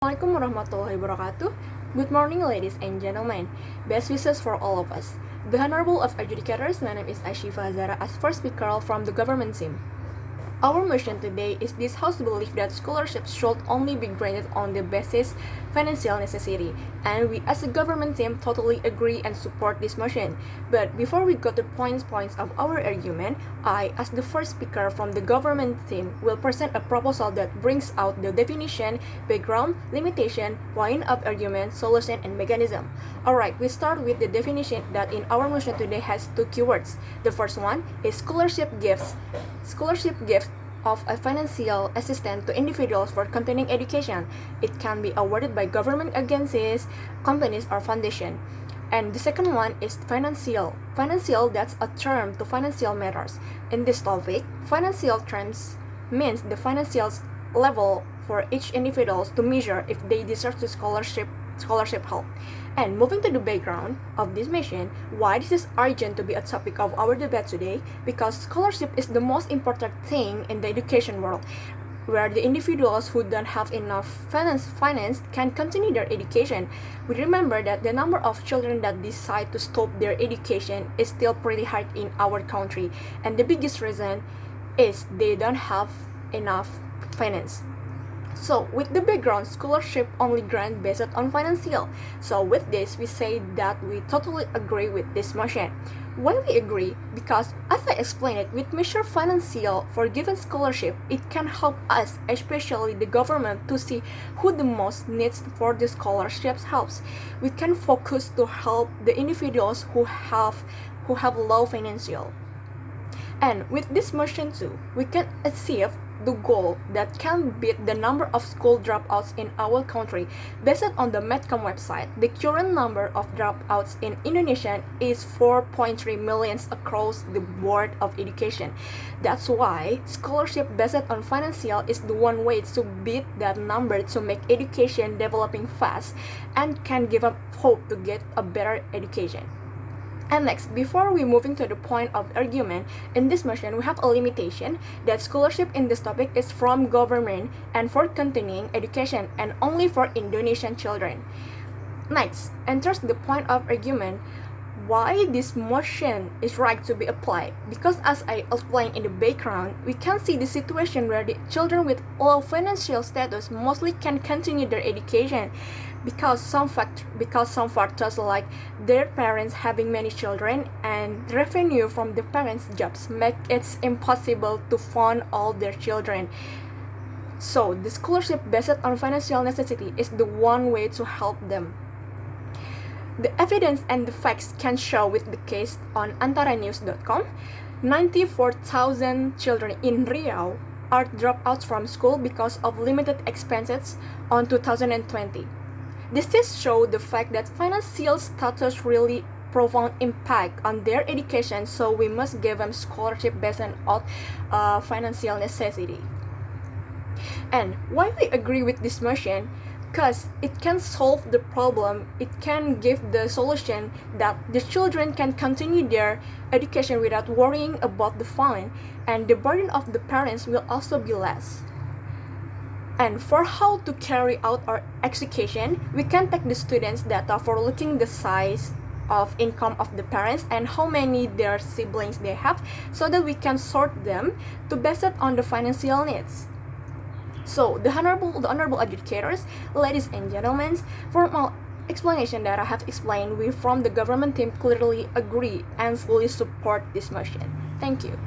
Assalamualaikum warahmatullahi wabarakatuh. Good morning, ladies and gentlemen. Best wishes for all of us. The Honorable of Adjudicators, my name is Asyifa Azahra as first speaker from the Government Team. Our motion today is this House belief that scholarships should only be granted on the basis financial necessity, and we as a government team totally agree and support this motion. But before we go to points of our argument, I, as the first speaker from the government team, will present a proposal that brings out the definition, background, limitation, point of argument, solution, and mechanism. Alright, we start with the definition that in our motion today has two keywords. The first one is scholarship gifts. Scholarship gifts of a financial assistance to individuals for continuing education. It can be awarded by government agencies, companies, or foundation. And the second one is financial. Financial, that's a term to financial matters. In this topic, financial terms means the financial level for each individual to measure if they deserve to scholarship help. And moving to the background of this mission, why this is urgent to be a topic of our debate today, because scholarship is the most important thing in the education world, where the individuals who don't have enough finance can continue their education. We remember that the number of children that decide to stop their education is still pretty high in our country, and the biggest reason is they don't have enough finance. So, with the background, scholarship only grant based on financial. So, with this, we say that we totally agree with this motion. Why we agree? Because, as I explained it, with measure financial for given scholarship, it can help us, especially the government, to see who the most needs for the scholarships helps. We can focus to help the individuals who have low financial. And with this motion too, we can achieve the goal that can beat the number of school dropouts in our country. Based on the Medcom website, the current number of dropouts in Indonesia is 4.3 million across the board of education. That's why scholarship based on financial is the one way to beat that number to make education developing fast and can give up hope to get a better education. And next, before we moving to the point of argument, in this motion we have a limitation that scholarship in this topic is from government and for continuing education and only for Indonesian children. Next, enters the point of argument why this motion is right to be applied, because as I explained in the background, we can see the situation where the children with low financial status mostly can continue their education because some factors like their parents having many children and revenue from the parents' jobs make it impossible to fund all their children. So the scholarship based on financial necessity is the one way to help them. The evidence and the facts can show with the case on antaranews.com. 94,000 children in Riau are dropouts from school because of limited expenses on 2020. This is show the fact that financial status really profound impact on their education, so we must give them scholarship based on financial necessity. And why we agree with this motion? Because it can solve the problem, it can give the solution that the children can continue their education without worrying about the fine, and the burden of the parents will also be less. And for how to carry out our education, we can take the students' data for looking the size of income of the parents and how many their siblings they have, so that we can sort them to base it on the financial needs. So, the honorable adjudicators, ladies and gentlemen, formal explanation that I have explained, we from the government team clearly agree and fully support this motion. Thank you.